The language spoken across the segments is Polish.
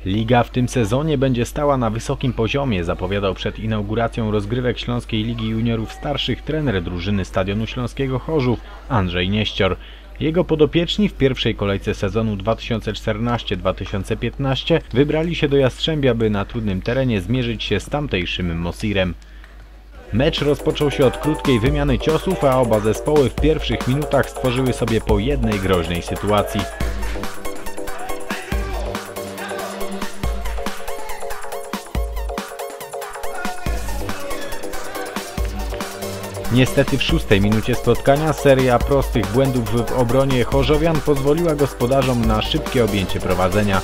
Liga w tym sezonie będzie stała na wysokim poziomie, zapowiadał przed inauguracją rozgrywek Śląskiej Ligi Juniorów Starszych trener drużyny Stadionu Śląskiego Chorzów Andrzej Nieścior. Jego podopieczni w pierwszej kolejce sezonu 2014-2015 wybrali się do Jastrzębia, by na trudnym terenie zmierzyć się z tamtejszym Mosirem. Mecz rozpoczął się od krótkiej wymiany ciosów, a oba zespoły w pierwszych minutach stworzyły sobie po jednej groźnej sytuacji. Niestety w 6. minucie spotkania seria prostych błędów w obronie chorzowian pozwoliła gospodarzom na szybkie objęcie prowadzenia.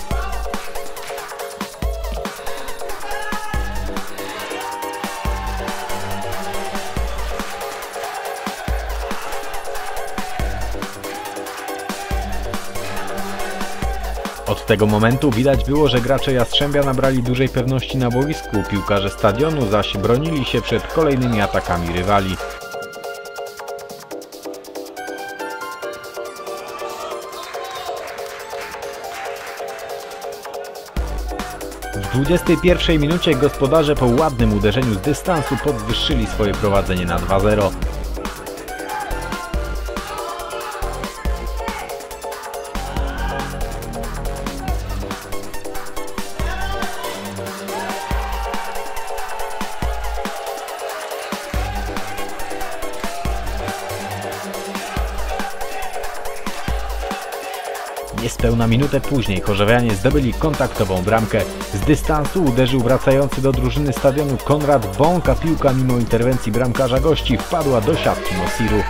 Od tego momentu widać było, że gracze Jastrzębia nabrali dużej pewności na boisku, piłkarze stadionu zaś bronili się przed kolejnymi atakami rywali. W 21 minucie gospodarze po ładnym uderzeniu z dystansu podwyższyli swoje prowadzenie na 2-0. Niespełna minutę później chorzowianie zdobyli kontaktową bramkę. Z dystansu uderzył wracający do drużyny stadionu Konrad Bąk, a piłka mimo interwencji bramkarza gości wpadła do siatki Mosiru.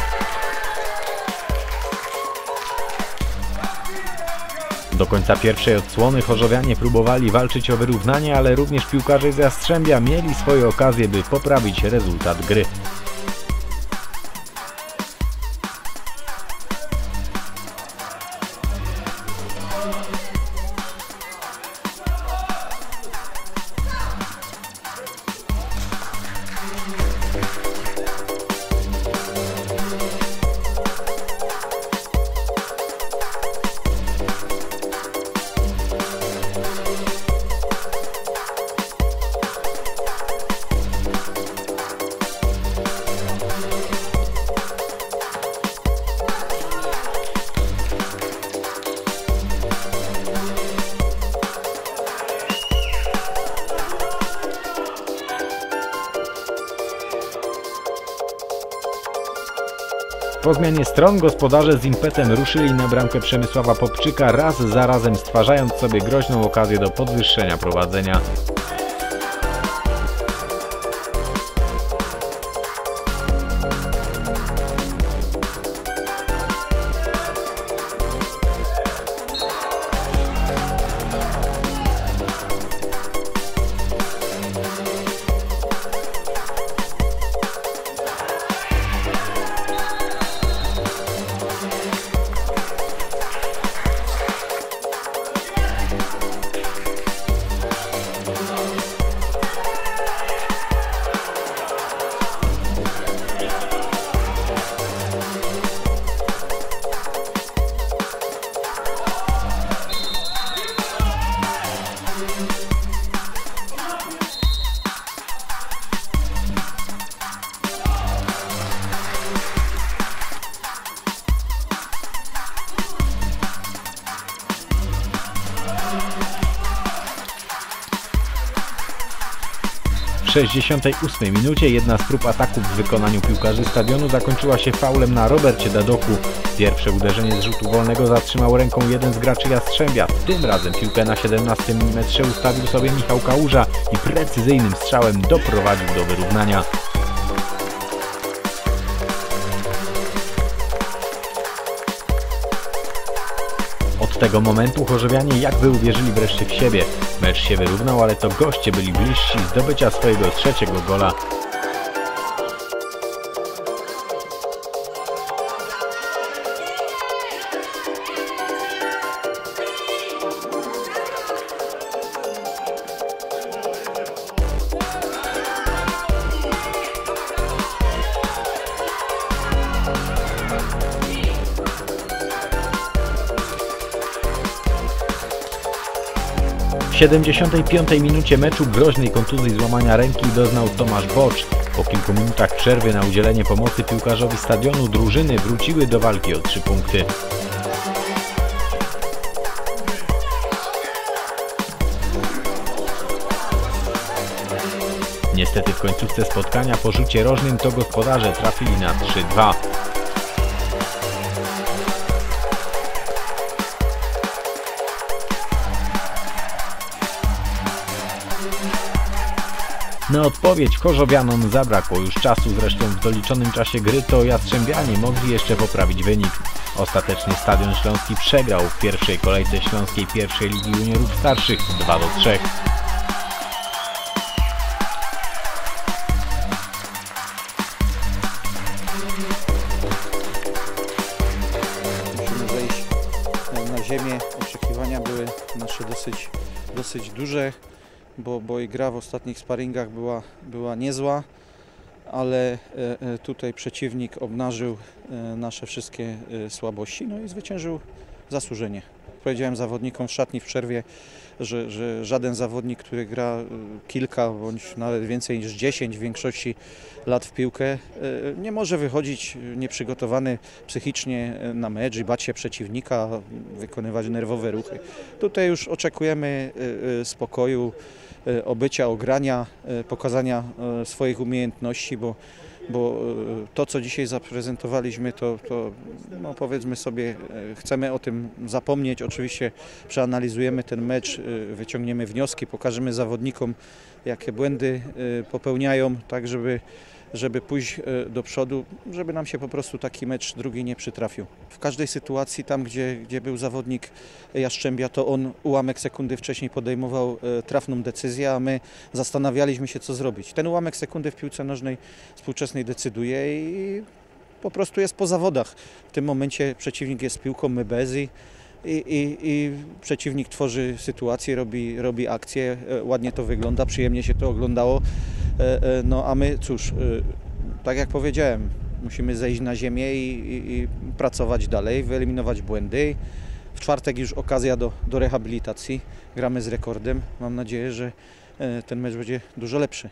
Do końca pierwszej odsłony chorzowianie próbowali walczyć o wyrównanie, ale również piłkarze z Jastrzębia mieli swoje okazje, by poprawić rezultat gry. Po zmianie stron gospodarze z impetem ruszyli na bramkę Przemysława Popczyka, raz za razem stwarzając sobie groźną okazję do podwyższenia prowadzenia. W 68 minucie jedna z prób ataków w wykonaniu piłkarzy stadionu zakończyła się faulem na Robercie Dadoku. Pierwsze uderzenie z rzutu wolnego zatrzymał ręką jeden z graczy Jastrzębia. Tym razem piłkę na 17 metrze ustawił sobie Michał Kałuża i precyzyjnym strzałem doprowadził do wyrównania. Od tego momentu chorzowianie jakby uwierzyli wreszcie w siebie. Mecz się wyrównał, ale to goście byli bliżsi zdobycia swojego trzeciego gola. W 75 minucie meczu groźnej kontuzji złamania ręki doznał Tomasz Bocz. Po kilku minutach przerwy na udzielenie pomocy piłkarzowi Stadionu drużyny wróciły do walki o 3 punkty. Niestety w końcówce spotkania po rzucie rożnym to gospodarze trafili na 3-2. Na odpowiedź Chorzowianom zabrakło już czasu, zresztą w doliczonym czasie gry to Jastrzębianie mogli jeszcze poprawić wynik. Ostatecznie Stadion Śląski przegrał w pierwszej kolejce Śląskiej pierwszej Ligi Juniorów Starszych 2-3. Musimy zejść na ziemię. Oczekiwania były nasze dosyć duże, bo i gra w ostatnich sparingach była niezła, ale tutaj przeciwnik obnażył nasze wszystkie słabości, no i zwyciężył zasłużenie. Powiedziałem zawodnikom w szatni w przerwie, że żaden zawodnik, który gra kilka bądź nawet więcej niż 10 w większości lat w piłkę, nie może wychodzić nieprzygotowany psychicznie na mecz i bać się przeciwnika, wykonywać nerwowe ruchy. Tutaj już oczekujemy spokoju, obycia, ogrania, pokazania swoich umiejętności, bo to, co dzisiaj zaprezentowaliśmy, to no powiedzmy sobie, chcemy o tym zapomnieć. Oczywiście przeanalizujemy ten mecz, wyciągniemy wnioski, pokażemy zawodnikom, jakie błędy popełniają, tak żeby pójść do przodu, żeby nam się po prostu taki mecz drugi nie przytrafił. W każdej sytuacji, tam gdzie był zawodnik Jastrzębia, to on ułamek sekundy wcześniej podejmował trafną decyzję, a my zastanawialiśmy się, co zrobić. Ten ułamek sekundy w piłce nożnej współczesnej decyduje i po prostu jest po zawodach. W tym momencie przeciwnik jest z piłką, my bez i przeciwnik tworzy sytuację, robi akcję, ładnie to wygląda, przyjemnie się to oglądało. No a my cóż, tak jak powiedziałem, musimy zejść na ziemię i pracować dalej, wyeliminować błędy. W czwartek już okazja do rehabilitacji, gramy z rekordem. Mam nadzieję, że ten mecz będzie dużo lepszy.